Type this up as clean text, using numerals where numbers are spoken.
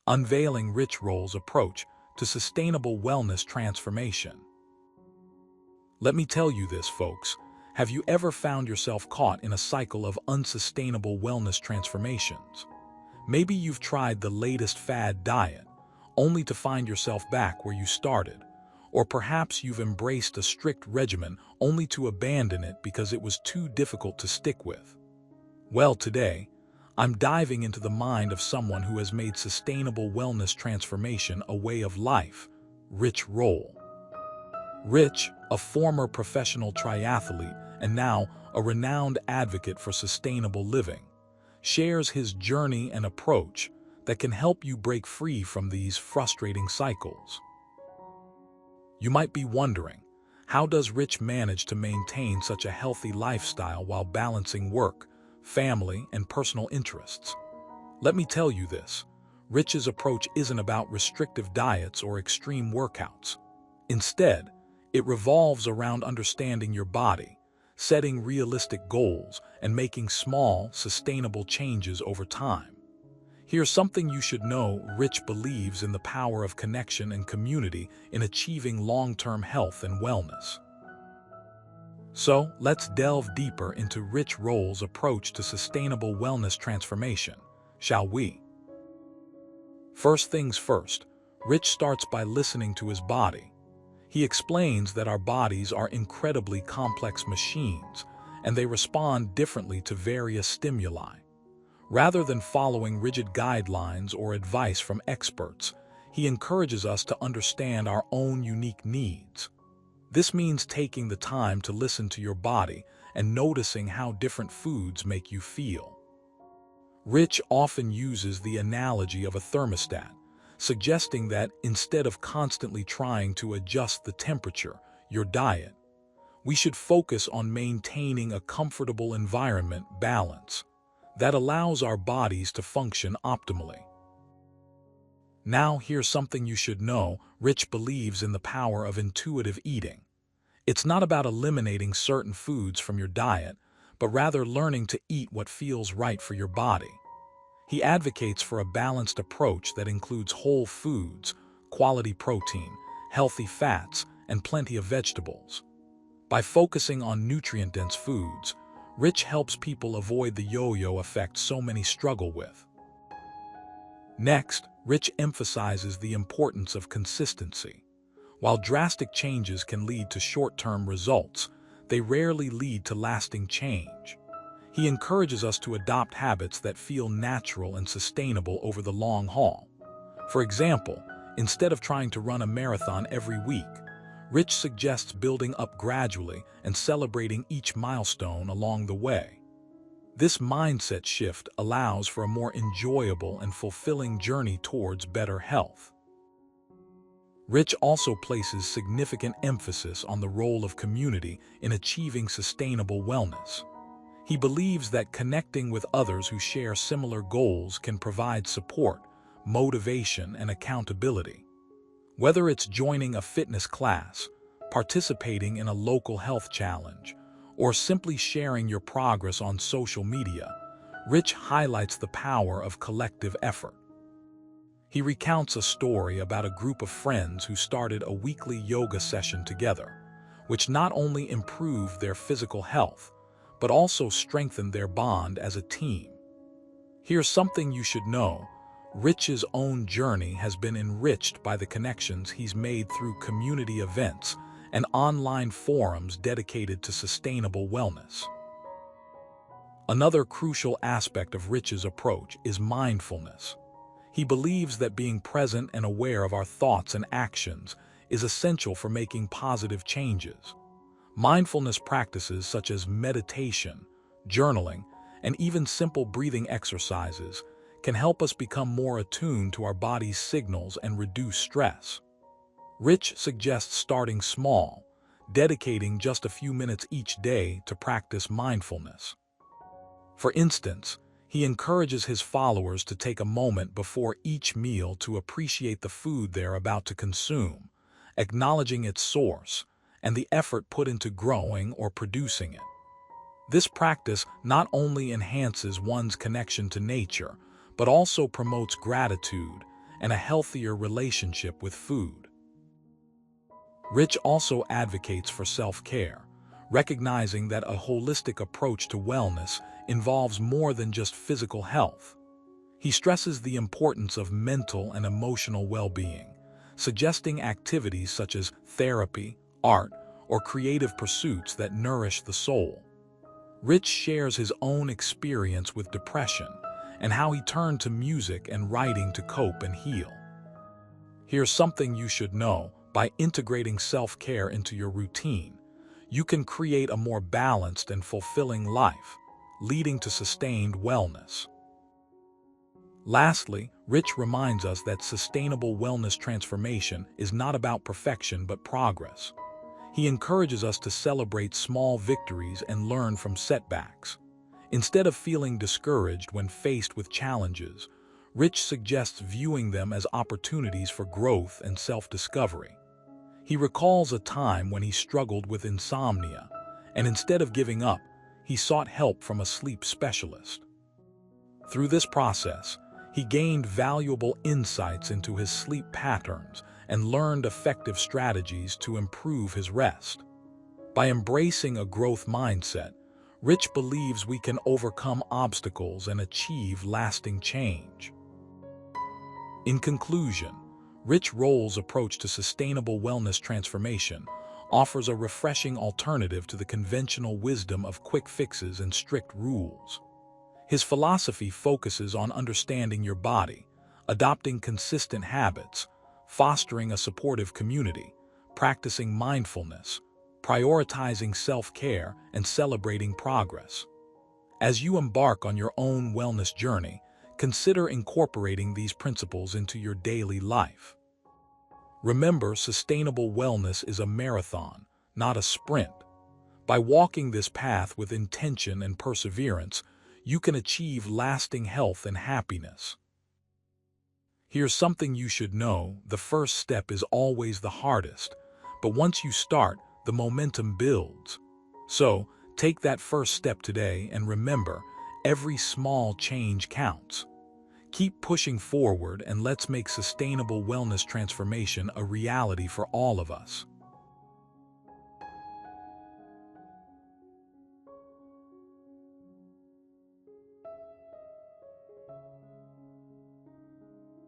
Unveiling Rich Roll's approach to sustainable wellness transformation. Let me tell you this, folks. Have you ever found yourself caught in a cycle of unsustainable wellness transformations? Maybe you've tried the latest fad diet, only to find yourself back where you started. Or perhaps you've embraced a strict regimen only to abandon it because it was too difficult to stick with. Well, today, I'm diving into the mind of someone who has made sustainable wellness transformation a way of life, Rich Roll. Rich, a former professional triathlete and now a renowned advocate for sustainable living, shares his journey and approach that can help you break free from these frustrating cycles. You might be wondering, how does Rich manage to maintain such a healthy lifestyle while balancing work, family, and personal interests? Let me tell you this. Rich's approach isn't about restrictive diets or extreme workouts. Instead, it revolves around understanding your body, setting realistic goals, and making small, sustainable changes over time. Here's something you should know. Rich believes in the power of connection and community in achieving long-term health and wellness. So, let's delve deeper into Rich Roll's approach to sustainable wellness transformation, shall we? First things first, Rich starts by listening to his body. He explains that our bodies are incredibly complex machines, and they respond differently to various stimuli. Rather than following rigid guidelines or advice from experts, he encourages us to understand our own unique needs. This means taking the time to listen to your body and noticing how different foods make you feel. Rich often uses the analogy of a thermostat, suggesting that instead of constantly trying to adjust the temperature, your diet, we should focus on maintaining a comfortable environment balance that allows our bodies to function optimally. Now, here's something you should know. Rich believes in the power of intuitive eating. It's not about eliminating certain foods from your diet, but rather learning to eat what feels right for your body. He advocates for a balanced approach that includes whole foods, quality protein, healthy fats, and plenty of vegetables. By focusing on nutrient-dense foods, Rich helps people avoid the yo-yo effect so many struggle with. Next, Rich emphasizes the importance of consistency. While drastic changes can lead to short-term results, they rarely lead to lasting change. He encourages us to adopt habits that feel natural and sustainable over the long haul. For example, instead of trying to run a marathon every week, Rich suggests building up gradually and celebrating each milestone along the way. This mindset shift allows for a more enjoyable and fulfilling journey towards better health. Rich also places significant emphasis on the role of community in achieving sustainable wellness. He believes that connecting with others who share similar goals can provide support, motivation, and accountability. Whether it's joining a fitness class, participating in a local health challenge, or simply sharing your progress on social media, Rich highlights the power of collective effort. He recounts a story about a group of friends who started a weekly yoga session together, which not only improved their physical health, but also strengthened their bond as a team. Here's something you should know. Rich's own journey has been enriched by the connections he's made through community events and online forums dedicated to sustainable wellness. Another crucial aspect of Rich's approach is mindfulness. He believes that being present and aware of our thoughts and actions is essential for making positive changes. Mindfulness practices such as meditation, journaling, and even simple breathing exercises can help us become more attuned to our body's signals and reduce stress. Rich suggests starting small, dedicating just a few minutes each day to practice mindfulness. For instance, he encourages his followers to take a moment before each meal to appreciate the food they're about to consume, acknowledging its source and the effort put into growing or producing it. This practice not only enhances one's connection to nature, but also promotes gratitude and a healthier relationship with food. Rich also advocates for self-care, recognizing that a holistic approach to wellness involves more than just physical health. He stresses the importance of mental and emotional well-being, suggesting activities such as therapy, art, or creative pursuits that nourish the soul. Rich shares his own experience with depression and how he turned to music and writing to cope and heal. Here's something you should know: by integrating self-care into your routine, you can create a more balanced and fulfilling life, leading to sustained wellness. Lastly, Rich reminds us that sustainable wellness transformation is not about perfection but progress. He encourages us to celebrate small victories and learn from setbacks. Instead of feeling discouraged when faced with challenges, Rich suggests viewing them as opportunities for growth and self-discovery. He recalls a time when he struggled with insomnia, and instead of giving up, he sought help from a sleep specialist. Through this process, he gained valuable insights into his sleep patterns and learned effective strategies to improve his rest. By embracing a growth mindset, Rich believes we can overcome obstacles and achieve lasting change. In conclusion, Rich Roll's approach to sustainable wellness transformation offers a refreshing alternative to the conventional wisdom of quick fixes and strict rules. His philosophy focuses on understanding your body, adopting consistent habits, fostering a supportive community, practicing mindfulness, prioritizing self-care, and celebrating progress. As you embark on your own wellness journey, consider incorporating these principles into your daily life. Remember, sustainable wellness is a marathon, not a sprint. By walking this path with intention and perseverance, you can achieve lasting health and happiness. Here's something you should know: the first step is always the hardest, but once you start, the momentum builds. So, take that first step today and remember, every small change counts. Keep pushing forward and let's make sustainable wellness transformation a reality for all of us.